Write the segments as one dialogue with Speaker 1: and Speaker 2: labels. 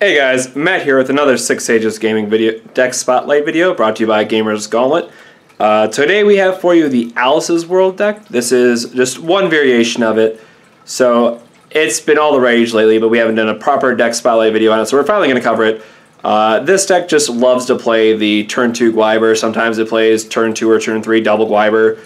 Speaker 1: Hey guys, Matt here with another 6 Sages Gaming video deck spotlight video brought to you by Gamers Gauntlet. Today we have for you the Alice's World deck. This is just one variation of it. So it's been all the rage lately, but we haven't done a proper deck spotlight video on it, so we're finally going to cover it. This deck just loves to play the turn 2 Gleipnir. Sometimes it plays turn 2 or turn 3 double Gleipnir.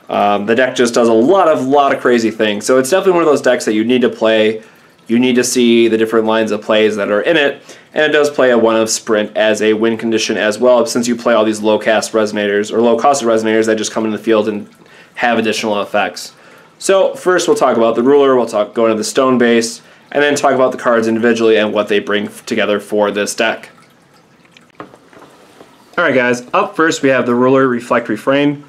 Speaker 1: The deck just does a lot of crazy things. So it's definitely one of those decks that you need to play. You need to see the different lines of plays that are in it, and it does play a 1 of Sprint as a win condition as well, since you play all these low-cast resonators, or low-costed resonators that just come into the field and have additional effects. So first we'll talk about the ruler, we'll go into the stone base, and then talk about the cards individually and what they bring together for this deck. Alright guys, up first we have the ruler, Reflect, Refrain.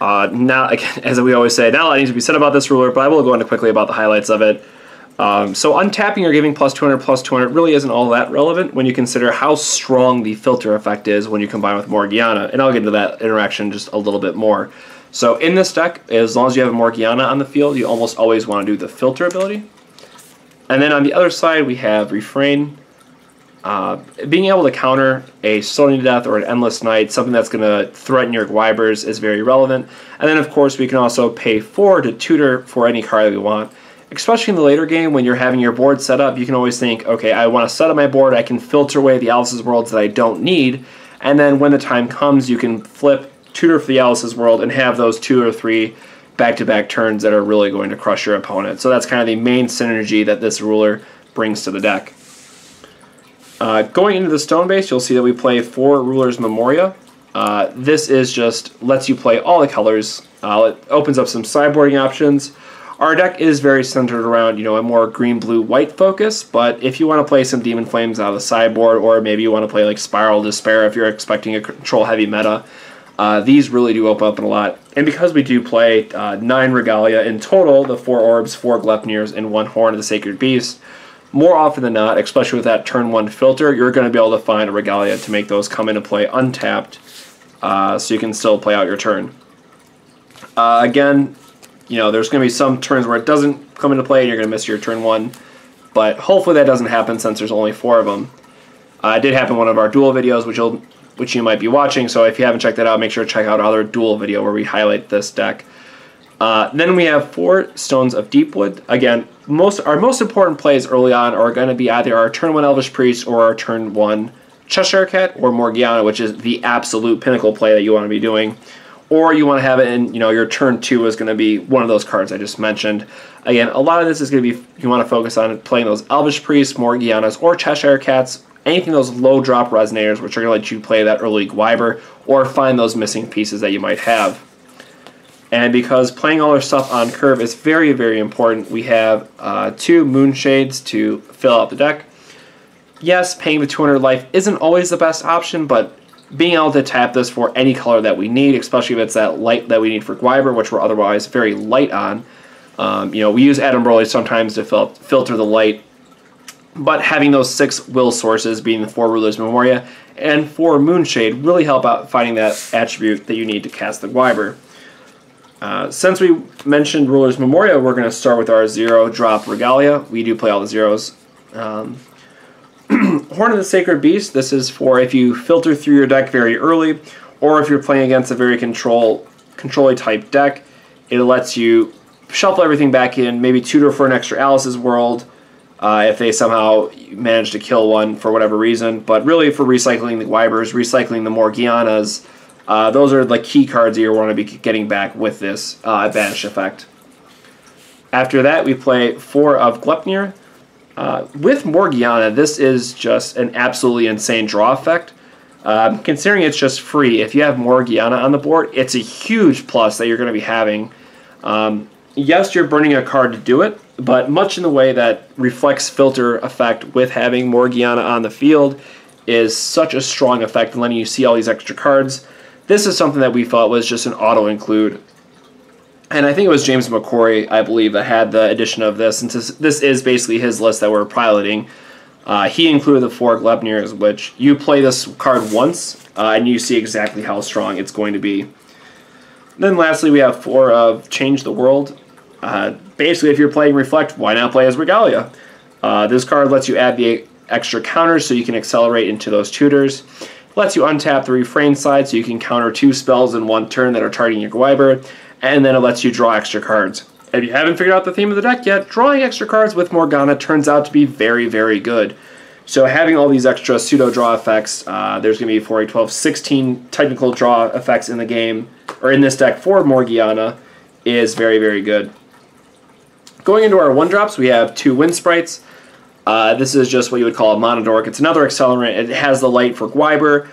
Speaker 1: Now, again, as we always say, not a lot needs to be said about this ruler, but I will go into quickly about the highlights of it. So untapping or giving plus 200 really isn't all that relevant when you consider how strong the filter effect is when you combine with Morgiana, and I'll get into that interaction just a little bit more. So in this deck, as long as you have Morgiana on the field, you almost always want to do the filter ability. And then on the other side we have Refrain. Being able to counter a Stoning to Death or an Endless Night, something that's going to threaten your Gleipnirs, is very relevant. And then of course we can also pay 4 to tutor for any card that we want. Especially in the later game, when you're having your board set up, you can always think, okay, I want to set up my board, I can filter away the Alice's Worlds that I don't need, and then when the time comes, you can flip, tutor for the Alice's World, and have those 2 or 3 back-to-back turns that are really going to crush your opponent. So that's kind of the main synergy that this ruler brings to the deck. Going into the stone base, you'll see that we play 4 Ruler's Memoria. This is just lets you play all the colors. It opens up some sideboarding options. Our deck is very centered around, a more green, blue, white focus, but if you want to play some Demon Flames out of the sideboard, or maybe you want to play like Spiral Despair if you're expecting a control-heavy meta, these really do open up a lot. And because we do play 9 Regalia in total, the 4 Orbs, 4 Gleipnirs, and 1 Horn of the Sacred Beast, more often than not, especially with that turn 1 filter, you're going to be able to find a Regalia to make those come into play untapped, so you can still play out your turn. Again, there's going to be some turns where it doesn't come into play and you're going to miss your turn 1, but hopefully that doesn't happen since there's only 4 of them. It did happen in one of our duel videos, which you might be watching, so if you haven't checked that out, make sure to check out our other duel video where we highlight this deck. Then we have 4 Stones of Deepwood. Again, our most important plays early on are going to be either our turn 1 Elvis Priest or our turn 1 Cheshire Cat or Morgiana, which is the absolute pinnacle play that you want to be doing. Or you want to have it in, your turn 2 is going to be one of those cards I just mentioned. Again, a lot of this is going to be, you want to focus on playing those Elvis Priests, Morgianas, or Cheshire Cats, anything those low drop resonators, which are going to let you play that early Gleipnir, or find those missing pieces that you might have. And because playing all our stuff on curve is very, very important, we have 2 Moonshades to fill out the deck. Yes, paying the 200 life isn't always the best option, but being able to tap this for any color that we need, especially if it's that light that we need for Gleipnir, which we're otherwise very light on. We use Adam Broly sometimes to filter the light, but having those 6 will sources, being the 4 Ruler's Memoria and 4 Moonshade, really help out finding that attribute that you need to cast the Gleipnir. Since we mentioned Ruler's Memoria, we're going to start with our 0-drop Regalia. We do play all the zeros. Horn of the Sacred Beast, this is for if you filter through your deck very early, or if you're playing against a very control-y type deck, it lets you shuffle everything back in, maybe tutor for an extra Alice's World, if they somehow manage to kill one for whatever reason, but really for recycling the Gleipnirs, recycling the Morgianas, those are the key cards that you want to be getting back with this Banish effect. After that, we play 4 of Gleipnir. With Morgiana, this is just an absolutely insane draw effect. Considering it's just free, if you have Morgiana on the board, it's a huge plus that you're going to be having. Yes, you're burning a card to do it, but much in the way that Reflect's filter effect with having Morgiana on the field is such a strong effect in letting you see all these extra cards. This is something that we thought was just an auto-include. And I think it was James McCory, I believe, that had the addition of this. And this is basically his list that we're piloting. He included the 4 Gleipnirs, which you play this card once, and you see exactly how strong it's going to be. Then lastly, we have 4 of Change the World. Basically, if you're playing Reflect, why not play as Regalia? This card lets you add the extra counters so you can accelerate into those tutors. Lets you untap the Refrain side so you can counter 2 spells in 1 turn that are targeting your Gleipnir, and then it lets you draw extra cards. If you haven't figured out the theme of the deck yet, drawing extra cards with Morgana turns out to be very, very good. So having all these extra pseudo-draw effects, there's going to be 4, 8, 12, 16 technical draw effects in the game, or in this deck for Morgana, is very, very good. Going into our 1-drops, we have 2 Wind Sprites. This is just what you would call a Monodoric. It's another accelerant. It has the light for Gleipnir.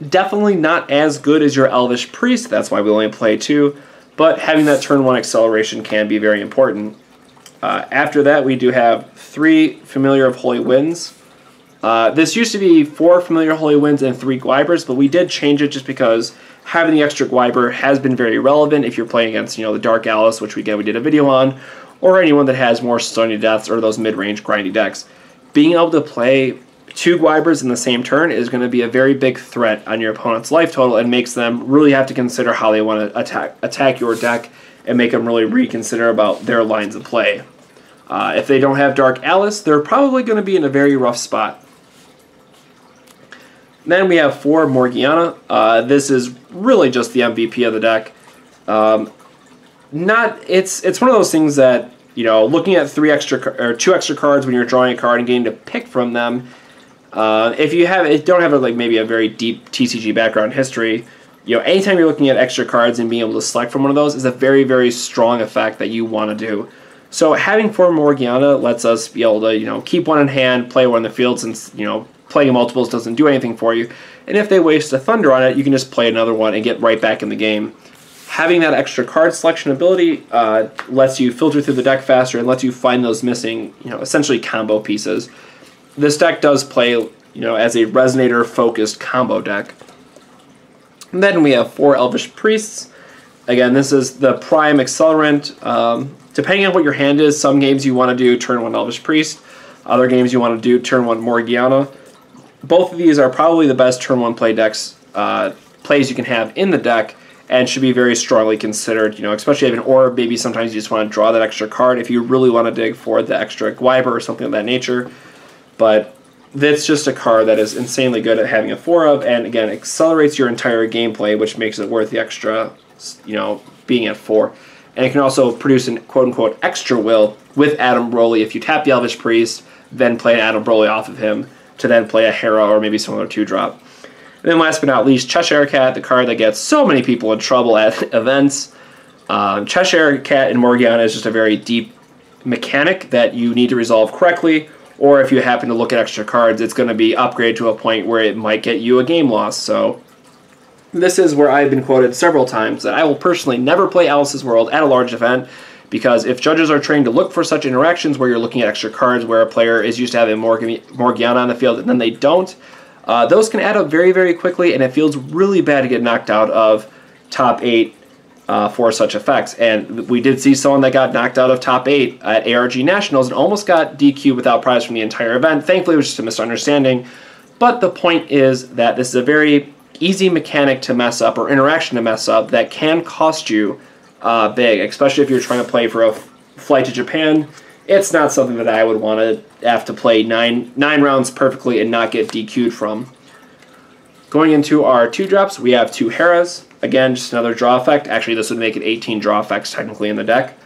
Speaker 1: Definitely not as good as your Elvis Priest. That's why we only play 2. But having that turn 1 acceleration can be very important. After that, we do have 3 Familiar of Holy Winds. This used to be 4 Familiar Holy Winds and 3 Gleipnirs, but we did change it just because having the extra Gleipnir has been very relevant if you're playing against, the Dark Alice, which we did a video on, or anyone that has more Stony Deaths or those mid-range grindy decks. Being able to play 2 Gleipnirs in the same turn is going to be a very big threat on your opponent's life total and makes them really have to consider how they want to attack your deck and make them really reconsider about their lines of play. If they don't have Dark Alice, they're probably going to be in a very rough spot. Then we have 4 Morgana. This is really just the MVP of the deck. It's one of those things that, looking at 2 extra cards when you're drawing a card and getting to pick from them. If you don't have maybe a very deep TCG background history, anytime you're looking at extra cards and being able to select from one of those is a very, very strong effect that you want to do. So having 4 Morgana lets us be able to, keep one in hand, play one in the field, since, playing multiples doesn't do anything for you. And if they waste a Thunder on it, you can just play another one and get right back in the game. Having that extra card selection ability lets you filter through the deck faster and lets you find those missing, essentially combo pieces. This deck does play, as a Resonator-focused combo deck. And then we have 4 Elvis Priests. Again, this is the prime accelerant. Depending on what your hand is, some games you want to do turn 1 Elvis Priest. Other games you want to do turn 1 Morgana. Both of these are probably the best turn 1 play decks, plays you can have in the deck, and should be very strongly considered, especially if you have an orb. Maybe sometimes you just want to draw that extra card if you really want to dig for the extra Gleipnir or something of that nature. But that's just a card that is insanely good at having a 4 of, and again, accelerates your entire gameplay, which makes it worth the extra, being at 4. And it can also produce an quote-unquote extra will with Adam Broly. If you tap the Elvis Priest, then play an Adam Broly off of him to then play a Harras or maybe some other 2-drop. And then last but not least, Cheshire Cat, the card that gets so many people in trouble at events. Cheshire Cat in Morgana is just a very deep mechanic that you need to resolve correctly, or if you happen to look at extra cards, it's going to be upgraded to a point where it might get you a game loss. So this is where I've been quoted several times that I will personally never play Alice's World at a large event, because if judges are trained to look for such interactions where you're looking at extra cards where a player is used to having Morgana on the field and then they don't, those can add up very, very quickly, and it feels really bad to get knocked out of top 8 for such effects. And we did see someone that got knocked out of top 8 at ARG Nationals and almost got DQ without prize from the entire event. Thankfully, it was just a misunderstanding. But the point is that this is a very easy mechanic to mess up, or interaction to mess up, that can cost you big, especially if you're trying to play for a flight to Japan. It's not something that I would want to have to play nine rounds perfectly and not get DQ'd from. Going into our 2-drops, we have 2 Harras. Again, just another draw effect. Actually, this would make it 18 draw effects technically in the deck.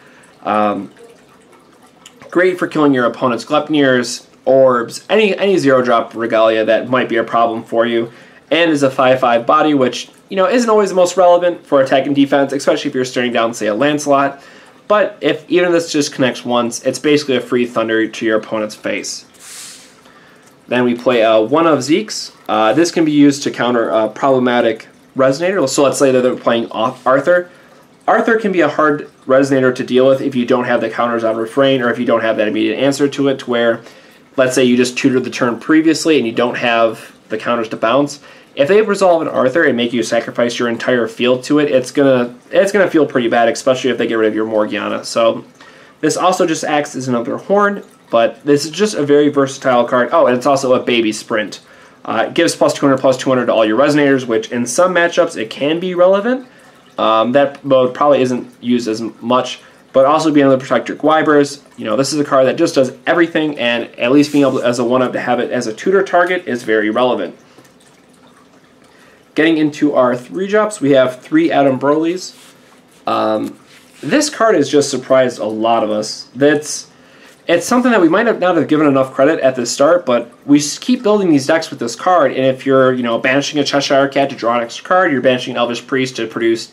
Speaker 1: Great for killing your opponent's Gleipnirs, orbs, any 0-drop Regalia that might be a problem for you. And is a 5/5 body, which, isn't always the most relevant for attack and defense, especially if you're staring down, say, a Lancelot. But if even this just connects once, it's basically a free Thunder to your opponent's face. Then we play one of Zeke's. This can be used to counter a problematic Resonator. So let's say that they're playing Arthur. Arthur can be a hard Resonator to deal with if you don't have the counters on Refrain, or if you don't have that immediate answer to it, to where, let's say you just tutored the turn previously and you don't have the counters to bounce. If they resolve an Arthur and make you sacrifice your entire field to it, it's gonna feel pretty bad, especially if they get rid of your Morgana. So this also just acts as another horn, but this is just a very versatile card. Oh, and it's also a baby sprint. It gives +200/+200 to all your Resonators, which in some matchups it can be relevant. That mode probably isn't used as much but also being able to protect your Guibers. You know, this is a card that just does everything, and at least being able to, as a 1-up, to have it as a tutor target is very relevant. Getting into our 3-drops, we have 3 Adam Broly's. This card has just surprised a lot of us. It's something that we might not have given enough credit at the start, but we keep building these decks with this card, and if you're, you know, banishing a Cheshire Cat to draw an extra card, you're banishing Elvis Priest to produce,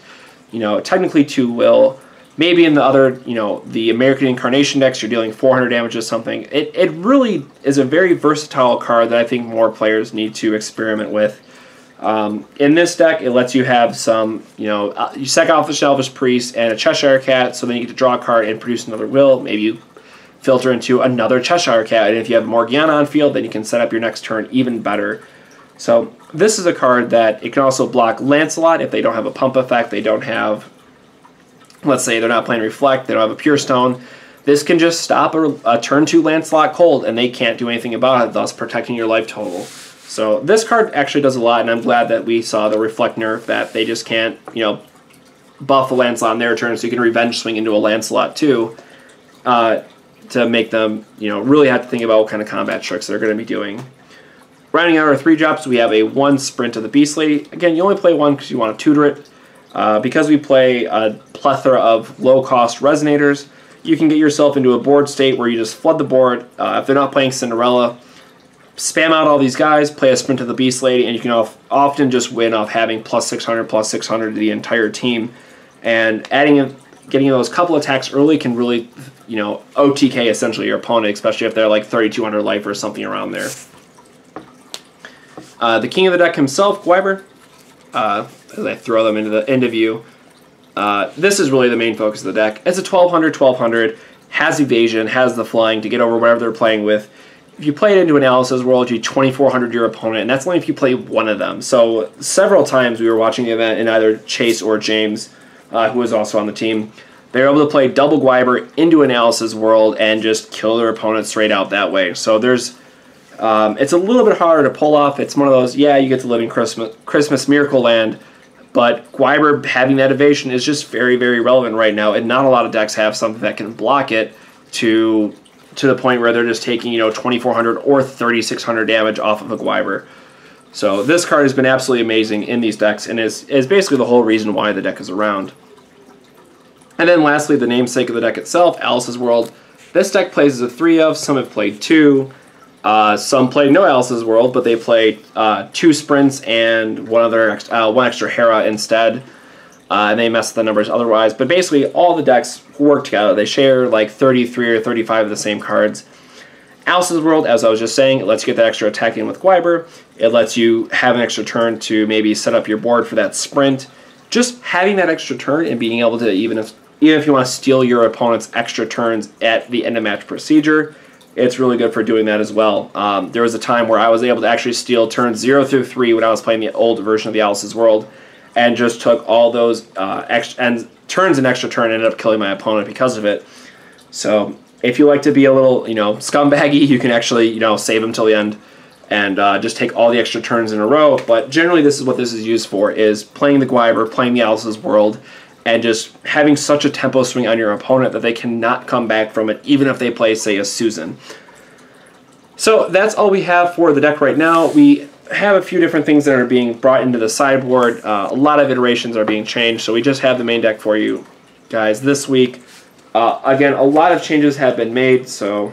Speaker 1: you know, technically 2 will. Maybe in the other, you know, the American Incarnation decks, you're dealing 400 damage or something. It really is a very versatile card that I think more players need to experiment with. In this deck, it lets you have some, you know, you sack off the Elvis Priest and a Cheshire Cat, so then you get to draw a card and produce another will. Maybe you filter into another Cheshire Cat, and if you have Morgiana on field, then you can set up your next turn even better. So this is a card that it can also block Lancelot if they don't have a pump effect, they don't have, let's say they're not playing Reflect, they don't have a Pure Stone. This can just stop a turn 2 Lancelot cold, and they can't do anything about it, thus protecting your life total. So this card actually does a lot, and I'm glad that we saw the Reflect nerf, that they just can't, you know, buff a Lancelot on their turn, so you can revenge swing into a Lancelot too, to make them, you know, really have to think about what kind of combat tricks they're going to be doing. Rounding out our 3-drops, we have a 1 Sprint of the Beast Lady. Again, you only play 1 because you want to tutor it. Because we play a plethora of low-cost Resonators, you can get yourself into a board state where you just flood the board. If they're not playing Cinderella, spam out all these guys, play a Sprint of the Beast Lady, and you can often just win off having +600 to the entire team. And getting those couple attacks early can really, you know, OTK essentially your opponent, especially if they're like 3,200 life or something around there. The king of the deck himself, Guiber, as I throw them into the end of view. This is really the main focus of the deck. It's a 1200, has evasion, has the flying to get over whatever they're playing with. If you play it into Analysis World, you 2,400 your opponent, and that's only if you play 1 of them. So several times we were watching the event, and either Chase or James, who was also on the team, they were able to play double Guiber into Analysis World and just kill their opponent straight out that way. So there's, it's a little bit harder to pull off. It's one of those, yeah, you get to live in Christmas Miracle Land, but Guiber having that evasion is just very, very relevant right now, and not a lot of decks have something that can block it to the point where they're just taking, you know, 2,400 or 3,600 damage off of a Guiber. So this card has been absolutely amazing in these decks, and is basically the whole reason why the deck is around. And then lastly, the namesake of the deck itself, Alice's World. This deck plays as a 3-of, some have played 2. Some played no Alice's World, but they played 2 sprints and one extra Hera instead. And they mess the numbers otherwise. But basically, all the decks work together. They share like 33 or 35 of the same cards. Alice's World, as I was just saying, it lets you get that extra attack in with Guiber. It lets you have an extra turn to maybe set up your board for that sprint. Just having that extra turn and being able to, even if you want to steal your opponent's extra turns at the end of match procedure, it's really good for doing that as well. There was a time where I was able to actually steal turns 0 through 3 when I was playing the old version of the Alice's World, and just took all those turns and extra turn, and ended up killing my opponent because of it. So if you like to be a little, you know, scumbaggy, you can actually, you know, save them till the end and just take all the extra turns in a row. But generally, this is what this is used for: is playing the Guiber, playing the Alice's World, and just having such a tempo swing on your opponent that they cannot come back from it, even if they play, say, a Susan. So that's all we have for the deck right now. We have a few different things that are being brought into the sideboard. A lot of iterations are being changed, so we just have the main deck for you guys this week. Again, a lot of changes have been made, so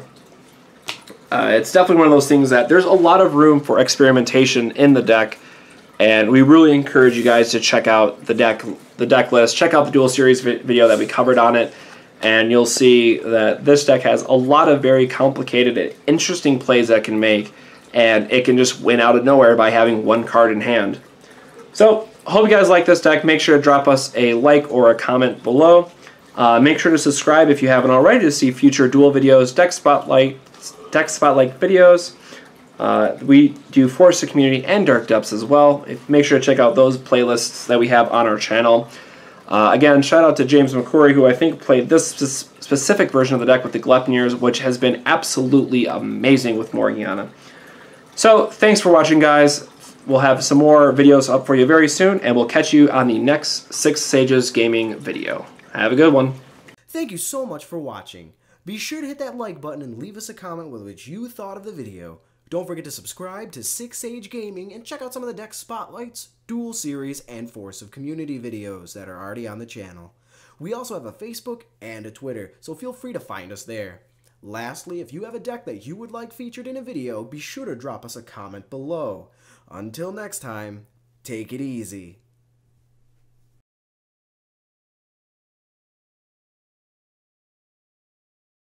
Speaker 1: it's definitely one of those things that there's a lot of room for experimentation in the deck, and we really encourage you guys to check out the deck list, check out the dual series video that we covered on it, and you'll see that this deck has a lot of very complicated and interesting plays that it can make, and it can just win out of nowhere by having 1 card in hand. So, hope you guys like this deck. Make sure to drop us a like or a comment below. Make sure to subscribe if you haven't already to see future duel videos, deck spotlight videos. We do Force the Community and Dark Depths as well. Make sure to check out those playlists that we have on our channel. Again, shout out to James McCrory, who I think played this specific version of the deck with the Gleipnirs, which has been absolutely amazing with Morgiana. So, thanks for watching, guys. We'll have some more videos up for you very soon, and we'll catch you on the next 6 Sages Gaming video. Have a good one.
Speaker 2: Thank you so much for watching. Be sure to hit that like button and leave us a comment with what you thought of the video. Don't forget to subscribe to Six Sage Gaming and check out some of the deck spotlights, duel series, and Force of Community videos that are already on the channel. We also have a Facebook and a Twitter, so feel free to find us there. Lastly, if you have a deck that you would like featured in a video, be sure to drop us a comment below. Until next time, take it easy.